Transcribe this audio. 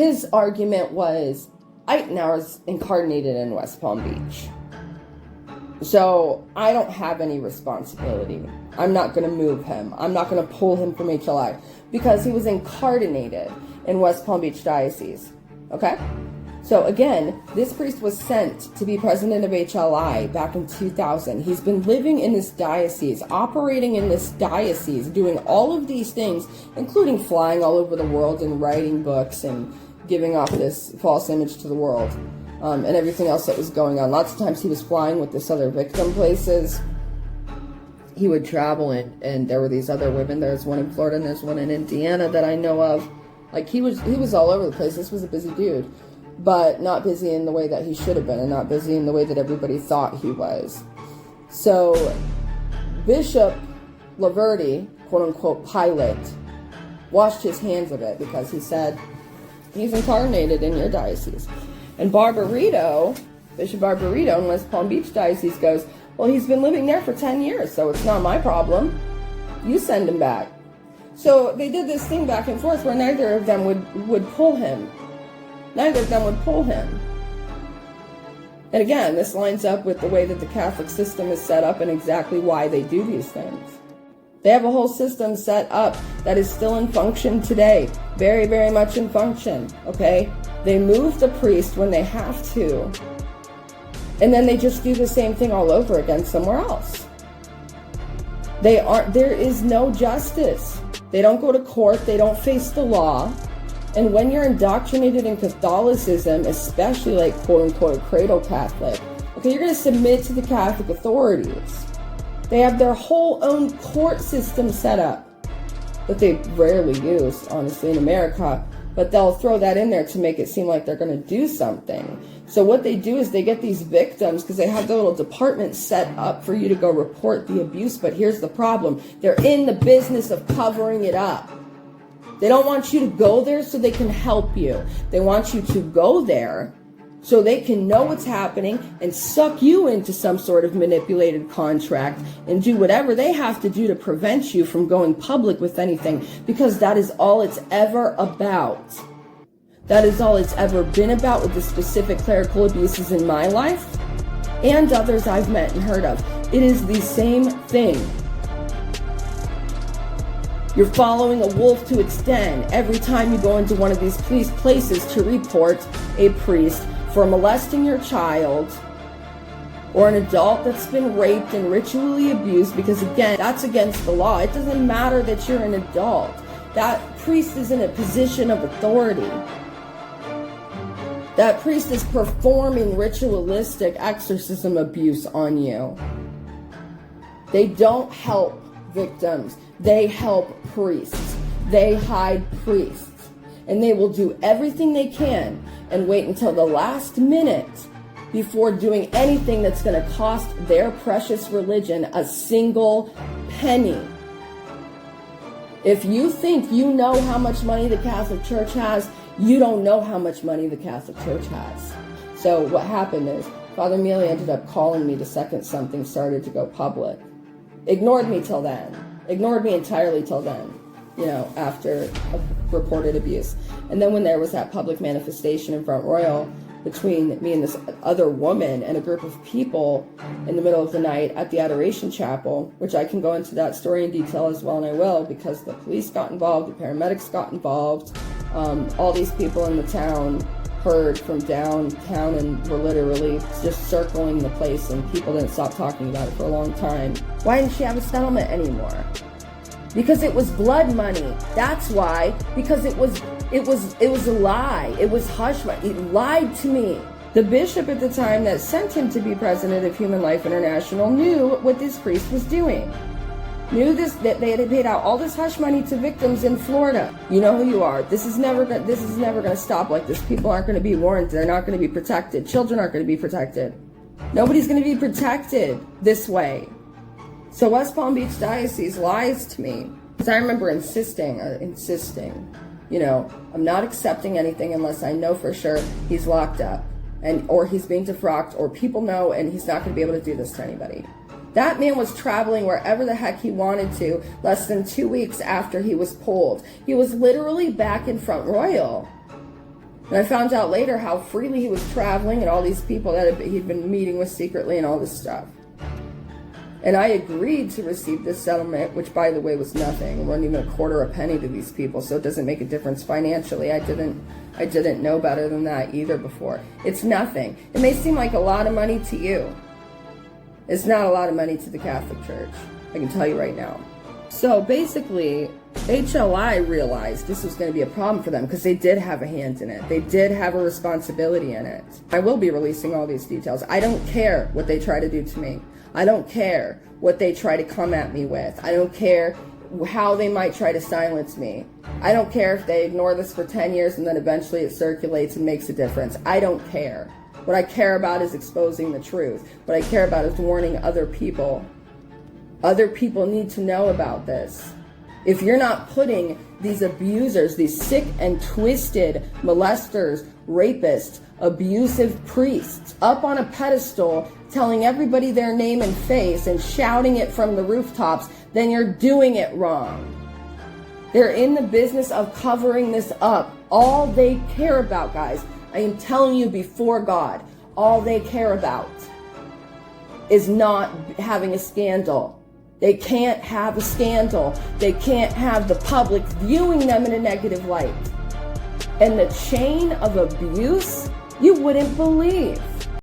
his argument was Euteneuer's incarnated in West Palm Beach. So I don't have any responsibility. I'm not going to move him. I'm not going to pull him from HLI because he was incarnated in West Palm Beach Diocese. Okay? So again, this priest was sent to be president of HLI back in 2000. He's been living in this diocese, operating in this diocese, doing all of these things, including flying all over the world and writing books and giving off this false image to the world, and everything else that was going on. Lots of times he was flying with this other victim places. He would travel and there were these other women. There's one in Florida and there's one in Indiana that I know of. Like he was all over the place. This was a busy dude, but not busy in the way that he should have been and not busy in the way that everybody thought he was. So Bishop Loverde, quote unquote Pilate, washed his hands of it because he said, he's incarnated in your diocese. And Barbarito, Bishop Barbarito in West Palm Beach Diocese goes, well, he's been living there for 10 years, so it's not my problem. You send him back. So they did this thing back and forth where neither of them would pull him. Neither of them would pull him. And again, this lines up with the way that the Catholic system is set up and exactly why they do these things. They have a whole system set up that is still in function today. Very, very much in function, okay? They move the priest when they have to. And then they just do the same thing all over again somewhere else. There is no justice. They don't go to court. They don't face the law. And when you're indoctrinated in Catholicism, especially like quote-unquote cradle Catholic, okay, you're going to submit to the Catholic authorities. They have their whole own court system set up that they rarely use, honestly, in America. But they'll throw that in there to make it seem like they're going to do something. So what they do is they get these victims because they have the little department set up for you to go report the abuse. But here's the problem. They're in the business of covering it up. They don't want you to go there so they can help you. They want you to go there so they can know what's happening and suck you into some sort of manipulated contract and do whatever they have to do to prevent you from going public with anything, because that is all it's ever about. That is all it's ever been about with the specific clerical abuses in my life and others I've met and heard of. It is the same thing. You're following a wolf to its den every time you go into one of these places to report a priest for molesting your child or an adult that's been raped and ritually abused, because again, that's against the law. It doesn't matter that you're an adult. That priest is in a position of authority. That priest is performing ritualistic exorcism abuse on you. They don't help victims. They help priests. They hide priests. And they will do everything they can and wait until the last minute before doing anything that's going to cost their precious religion a single penny. If you think you know how much money the Catholic Church has, you don't know how much money the Catholic Church has. So what happened is Father Mealy ended up calling me the second something started to go public. Ignored me till then. Ignored me entirely till then, after reported abuse. And then when there was that public manifestation in Front Royal between me and this other woman and a group of people in the middle of the night at the Adoration Chapel, which I can go into that story in detail as well, and I will, because the police got involved, the paramedics got involved, all these people in the town heard from downtown and were literally just circling the place, and people didn't stop talking about it for a long time. Why didn't she have a settlement anymore? Because it was blood money. That's why. Because it was a lie. It was hush money. He lied to me. The bishop at the time that sent him to be president of Human Life International knew what this priest was doing. Knew that they had paid out all this hush money to victims in Florida. You know who you are. This is never going to stop like this. People aren't going to be warned. They're not going to be protected. Children aren't going to be protected. Nobody's going to be protected this way. So West Palm Beach Diocese lies to me. Because I remember insisting, I'm not accepting anything unless I know for sure he's locked up or he's being defrocked, or people know and he's not going to be able to do this to anybody. That man was traveling wherever the heck he wanted to less than 2 weeks after he was pulled. He was literally back in Front Royal. And I found out later how freely he was traveling and all these people that he'd been meeting with secretly and all this stuff. And I agreed to receive this settlement, which, by the way, was nothing. It wasn't even a quarter a penny to these people, so it doesn't make a difference financially. I didn't know better than that either before. It's nothing. It may seem like a lot of money to you. It's not a lot of money to the Catholic Church. I can tell you right now. So basically, HLI realized this was going to be a problem for them because they did have a hand in it. They did have a responsibility in it. I will be releasing all these details. I don't care what they try to do to me. I don't care what they try to come at me with. I don't care how they might try to silence me. I don't care if they ignore this for 10 years and then eventually it circulates and makes a difference. I don't care. What I care about is exposing the truth. What I care about is warning other people. Other people need to know about this. If you're not putting these abusers, these sick and twisted molesters, rapists, abusive priests up on a pedestal, telling everybody their name and face and shouting it from the rooftops, then you're doing it wrong. They're in the business of covering this up. All they care about, guys, I am telling you before God, all they care about is not having a scandal. They can't have a scandal. They can't have the public viewing them in a negative light. And the chain of abuse, you wouldn't believe.